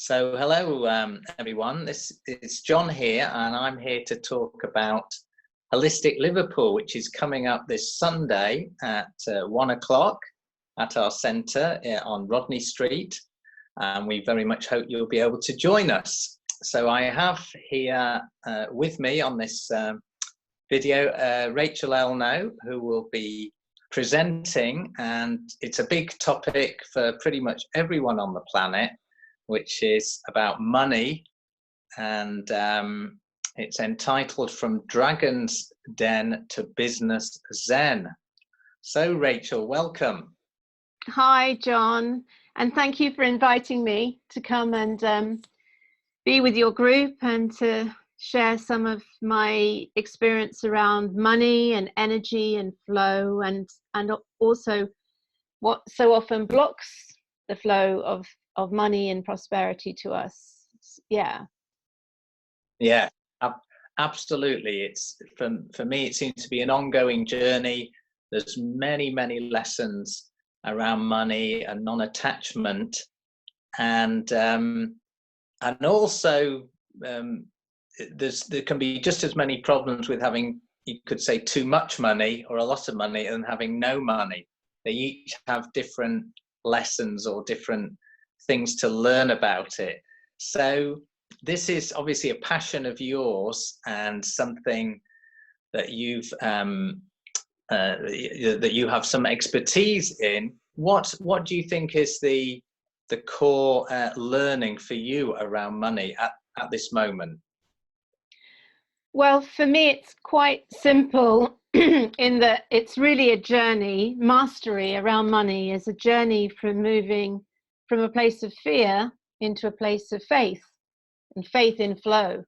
So hello, everyone. This is John here, and I'm here to talk about Holistic Liverpool, which is coming up this Sunday at 1 o'clock at our centre on Rodney Street. And we very much hope you'll be able to join us. So I have here with me on this video, Rachel Elnaugh, who will be presenting, and it's a big topic for pretty much everyone on the planet, which is about money, and it's entitled From Dragon's Den to Business Zen. So Rachel, welcome. Hi John, and thank you for inviting me to come and be with your group and to share some of my experience around money and energy and flow, and also what so often blocks the flow of money and prosperity to us. Yeah, absolutely. It's for me, it seems to be an ongoing journey. There's many lessons around money and non-attachment, and also there can be just as many problems with having, you could say, too much money or a lot of money and having no money. They each have different lessons or different things to learn about it. So this is obviously a passion of yours and something that you've that you have some expertise in. What do you think is the core learning for you around money at this moment? well, for me it's quite simple in that it's really a journey. Mastery around money is a journey from moving from a place of fear into a place of faith, and faith in flow.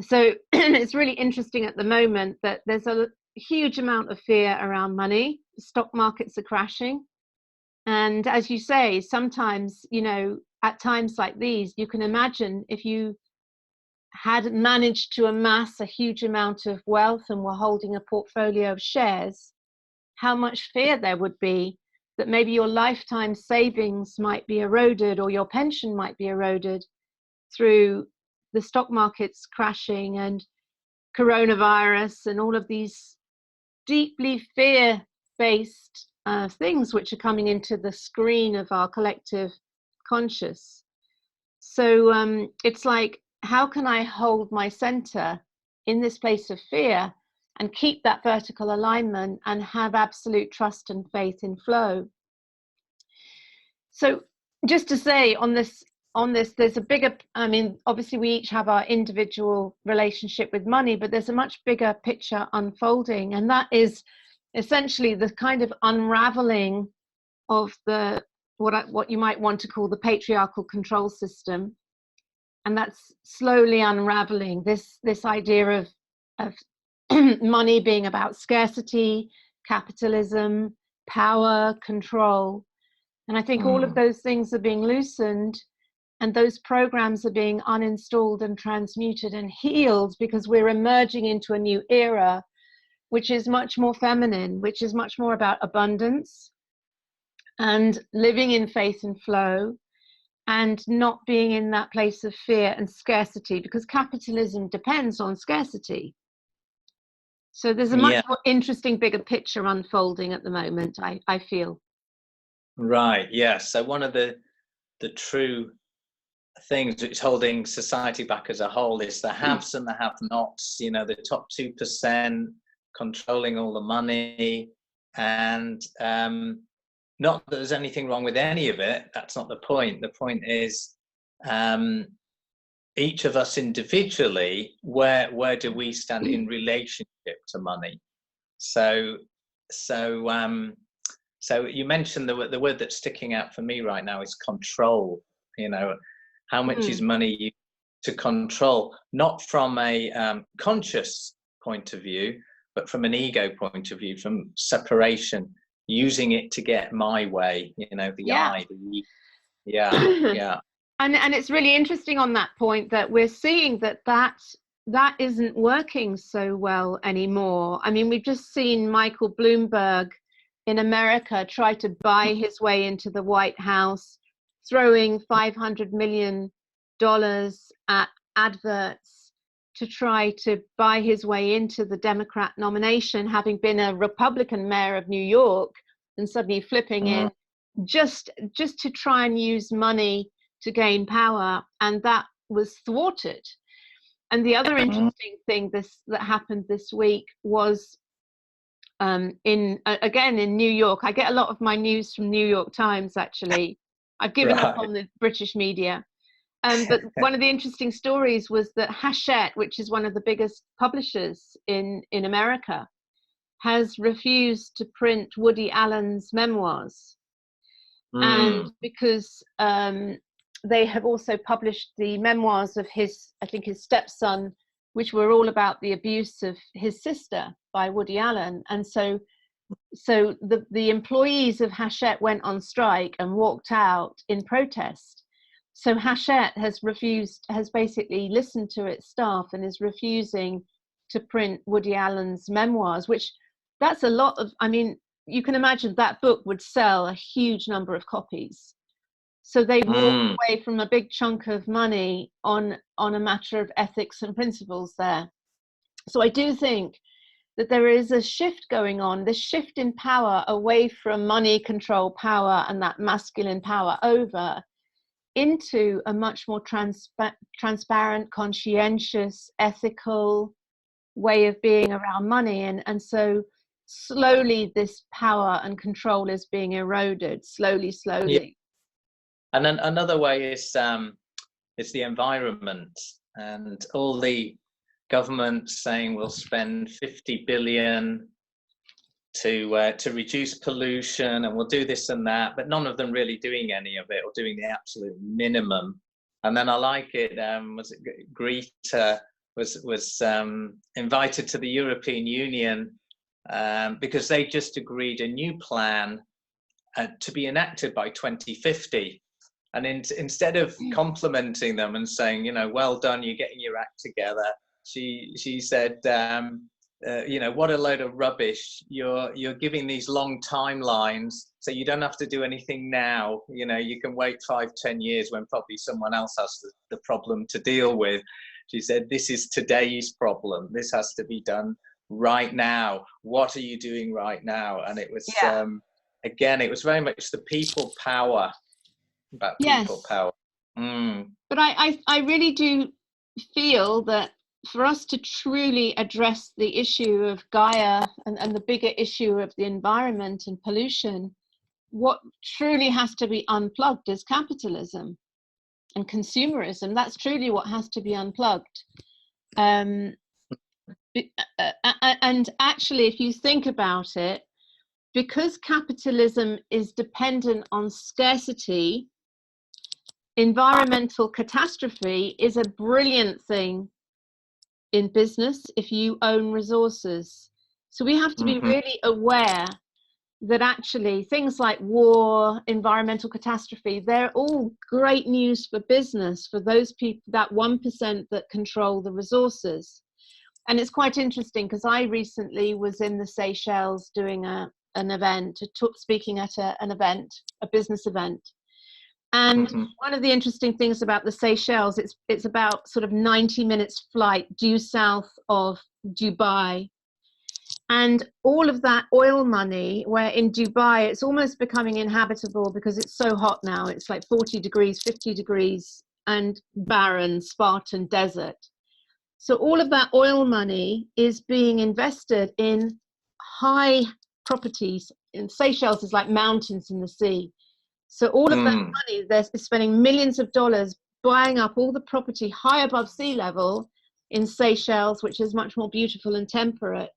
So it's really interesting at the moment that there's a huge amount of fear around money. The stock markets are crashing. And as you say, sometimes, at times like these, you can imagine if you had managed to amass a huge amount of wealth and were holding a portfolio of shares, how much fear there would be that maybe your lifetime savings might be eroded or your pension might be eroded through the stock markets crashing and coronavirus and all of these deeply fear-based things which are coming into the screen of our collective conscious. So it's like, how can I hold my center in this place of fear and keep that vertical alignment and have absolute trust and faith in flow? So just to say on this, there's a bigger, obviously we each have our individual relationship with money, but there's a much bigger picture unfolding, and that is essentially the kind of unraveling of the what you might want to call the patriarchal control system. And that's slowly unraveling this idea of money being about scarcity, capitalism, power, control. And I think all of those things are being loosened, and those programs are being uninstalled and transmuted and healed, because we're emerging into a new era, which is much more feminine, which is much more about abundance and living in faith and flow, and not being in that place of fear and scarcity, because capitalism depends on scarcity. So there's a much more interesting, bigger picture unfolding at the moment, I feel. Right, yeah. So one of the true things which is holding society back as a whole is the haves and the have-nots, the top 2% controlling all the money. And not that there's anything wrong with any of it. That's not the point. The point is each of us individually, where do we stand in relationship to money? So you mentioned the word that's sticking out for me right now is control. How much is money used to control, not from a conscious point of view, but from an ego point of view, from separation, using it to get my way, I, yeah. And it's really interesting on that point that we're seeing that isn't working so well anymore. We've just seen Michael Bloomberg in America try to buy his way into the White House throwing $500 million at adverts to try to buy his way into the Democrat nomination, having been a Republican mayor of New York, and suddenly flipping in just to try and use money to gain power, and that was thwarted. And the other interesting thing that happened this week was in New York. I get a lot of my news from New York Times, actually. I've given up on the British media. But one of the interesting stories was that Hachette, which is one of the biggest publishers in America, has refused to print Woody Allen's memoirs. And because they have also published the memoirs of his stepson, which were all about the abuse of his sister by Woody Allen. And so the employees of Hachette went on strike and walked out in protest. So Hachette has basically listened to its staff and is refusing to print Woody Allen's memoirs, which that's a lot of, I mean, you can imagine that book would sell a huge number of copies. So they walked away from a big chunk of money on a matter of ethics and principles there. So I do think that there is a shift going on, this shift in power away from money, control, power, and that masculine power over, into a much more transparent, conscientious, ethical way of being around money. And so slowly this power and control is being eroded, slowly. Yeah. And then another way is the environment, and all the governments saying we'll spend 50 billion to reduce pollution, and we'll do this and that, but none of them really doing any of it or doing the absolute minimum. And then I like it. Was it Greta was invited to the European Union because they just agreed a new plan to be enacted by 2050. And instead of complimenting them and saying, you know, well done, you're getting your act together, she said, you know, what a load of rubbish. You're giving these long timelines, so you don't have to do anything now. You know, you can wait 5-10 years when probably someone else has the problem to deal with. She said, this is today's problem. This has to be done right now. What are you doing right now? And it was, again, it was very much the people power, about people power. But I really do feel that for us to truly address the issue of Gaia and the bigger issue of the environment and pollution, what truly has to be unplugged is capitalism and consumerism. That's truly what has to be unplugged. And actually, if you think about it, because capitalism is dependent on scarcity, environmental catastrophe is a brilliant thing in business if you own resources. So we have to be really aware that actually things like war, environmental catastrophe, they're all great news for business, for those people, that 1% that control the resources. And it's quite interesting because I recently was in the Seychelles doing an event, speaking at an event, a business event. And one of the interesting things about the Seychelles, it's about sort of 90 minutes flight due south of Dubai. And all of that oil money, where in Dubai, it's almost becoming inhabitable because it's so hot now. It's like 40 degrees, 50 degrees, and barren, Spartan desert. So all of that oil money is being invested in high properties. In Seychelles is like mountains in the sea. So all of that money, they're spending millions of dollars buying up all the property high above sea level in Seychelles, which is much more beautiful and temperate.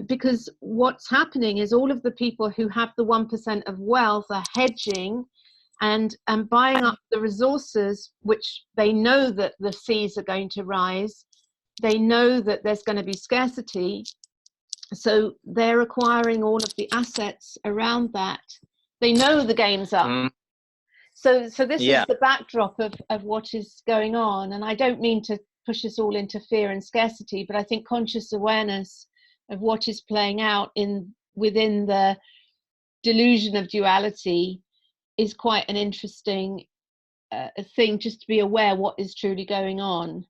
Because what's happening is all of the people who have the 1% of wealth are hedging and buying up the resources, which they know that the seas are going to rise. They know that there's going to be scarcity. So they're acquiring all of the assets around that. They know the game's up. So this is the backdrop of what is going on. And I don't mean to push us all into fear and scarcity, but I think conscious awareness of what is playing out within the delusion of duality is quite an interesting thing, just to be aware what is truly going on.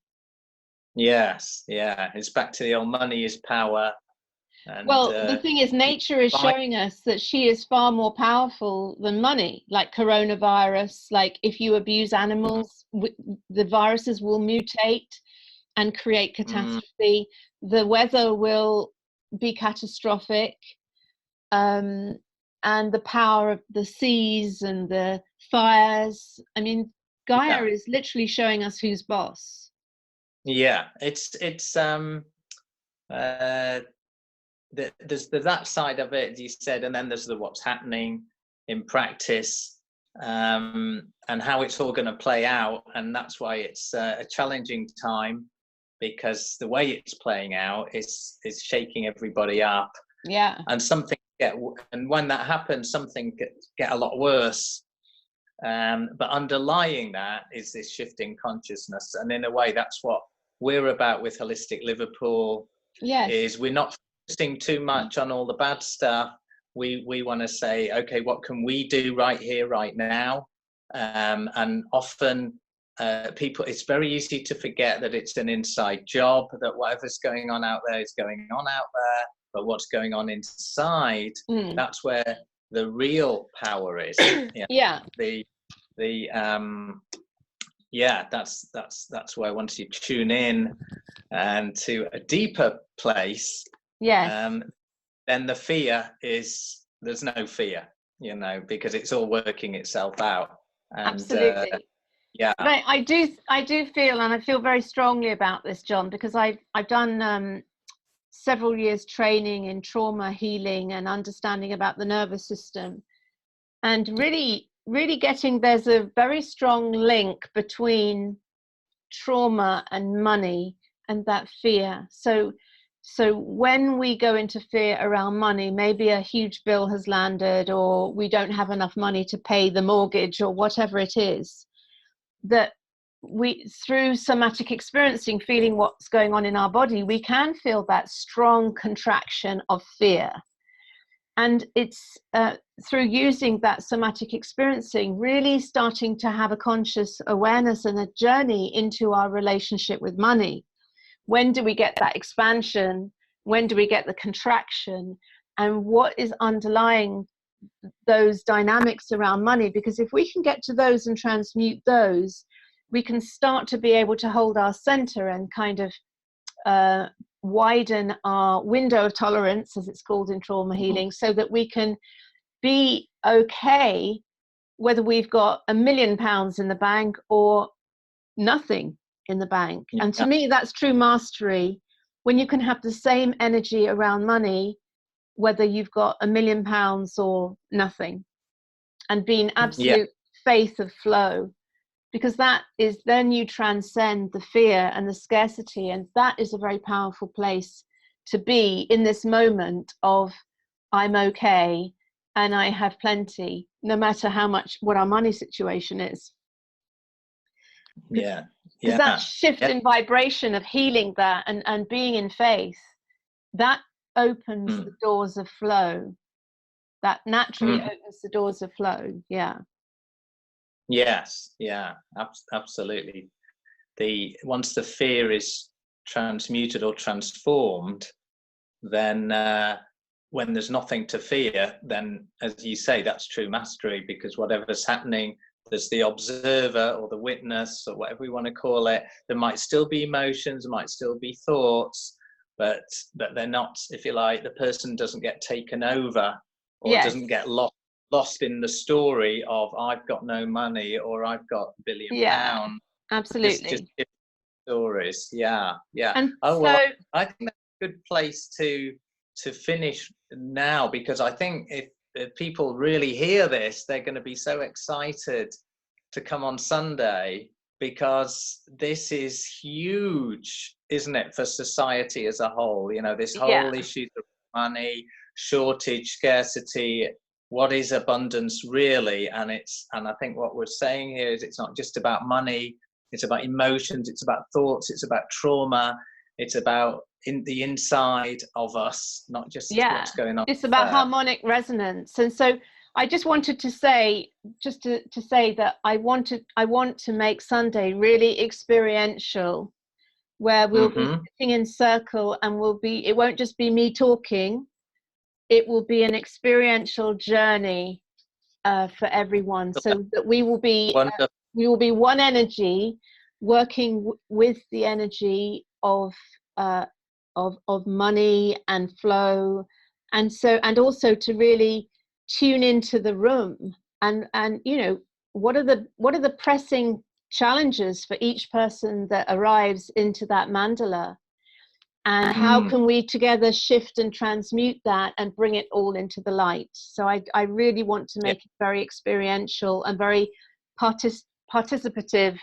Yes, yeah, it's back to the old money is power. And well, the thing is, nature is showing us that she is far more powerful than money, like coronavirus. Like if you abuse animals, the viruses will mutate and create catastrophe. The weather will be catastrophic. And the power of the seas and the fires. I mean, Gaia is literally showing us who's boss. Yeah, it's there's that side of it, as you said, and then there's the what's happening in practice, and how it's all going to play out. And that's why it's a challenging time, because the way it's playing out is shaking everybody up. Yeah. And and when that happens, something get a lot worse. But underlying that is this shifting consciousness, and in a way, that's what we're about with Holistic Liverpool. Yes. Is we're not focusing too much on all the bad stuff. We want to say, okay, what can we do right here, right now? And often people, it's very easy to forget that it's an inside job, that whatever's going on out there is going on out there, but what's going on inside, that's where the real power is. Yeah. That's where once you tune in and to a deeper place, then the fear there's no fear, because it's all working itself out. And, absolutely. Yeah. But I do feel, and I feel very strongly about this, John, because I've done several years training in trauma healing and understanding about the nervous system, and really getting there's a very strong link between trauma and money and that fear. So when we go into fear around money, maybe a huge bill has landed, or we don't have enough money to pay the mortgage, or whatever it is, that we, through somatic experiencing, feeling what's going on in our body, we can feel that strong contraction of fear. And it's through using that somatic experiencing, really starting to have a conscious awareness and a journey into our relationship with money. When do we get that expansion? When do we get the contraction? And what is underlying those dynamics around money? Because if we can get to those and transmute those, we can start to be able to hold our center and kind of widen our window of tolerance, as it's called in trauma healing, so that we can be okay whether we've got £1 million in the bank or nothing in the bank. And to me, that's true mastery, when you can have the same energy around money whether you've got £1 million or nothing, and being absolute faith of flow. Because that is, then you transcend the fear and the scarcity, and that is a very powerful place to be in this moment of I'm okay and I have plenty, no matter how much, what our money situation is. Because that shift in vibration of healing that and being in faith, that opens the doors of flow. That naturally opens the doors of flow. Yeah. Yes, yeah, absolutely. Once the fear is transmuted or transformed, then when there's nothing to fear, then, as you say, that's true mastery, because whatever's happening, there's the observer or the witness or whatever we want to call it. There might still be emotions, there might still be thoughts, but they're not, if you like, the person doesn't get taken over or doesn't get lost in the story of I've got no money or I've got £1 billion. Absolutely. Just stories. Yeah. And I think that's a good place to finish now, because I think if people really hear this, they're going to be so excited to come on Sunday, because this is huge, isn't it, for society as a whole? This whole issue of money, shortage, scarcity. What is abundance really? And I think what we're saying here is it's not just about money, it's about emotions, it's about thoughts, it's about trauma, it's about the inside of us, not just what's going on. It's about harmonic resonance. And so I just wanted to say, to say that I want to make Sunday really experiential, where we'll be sitting in circle, and it won't just be me talking. It will be an experiential journey for everyone, so that we will be one energy, working with the energy of money and flow, and also to really tune into the room, and you know, what are the pressing challenges for each person that arrives into that mandala, and how can we together shift and transmute that and bring it all into the light. So I really want to make it very experiential and very participative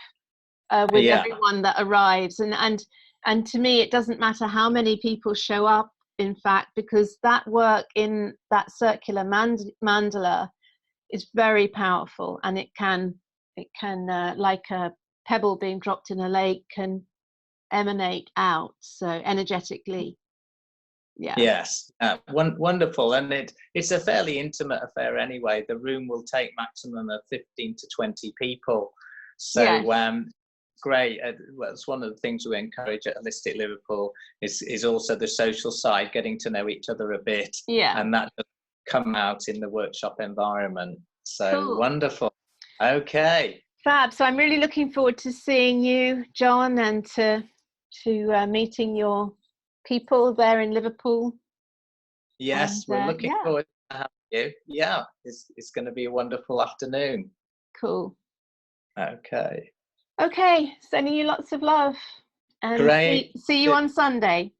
with everyone that arrives, and to me, it doesn't matter how many people show up, in fact, because that work in that circular mandala is very powerful, and it can like a pebble being dropped in a lake, can emanate out so energetically. Yes, wonderful. And it's a fairly intimate affair anyway. The room will take maximum of 15 to 20 people, so great. Well, it's one of the things we encourage at Holistic Liverpool is also the social side, getting to know each other a bit, and that does come out in the workshop environment. So cool. Wonderful. Okay, fab. So I'm really looking forward to seeing you, John, and to meeting your people there in Liverpool. Yes, we're looking forward to having you. Yeah, it's going to be a wonderful afternoon. Cool. Okay, sending you lots of love, and great. See you on Sunday.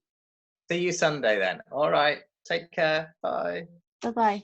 See you Sunday then. All right, take care. Bye. Bye-bye.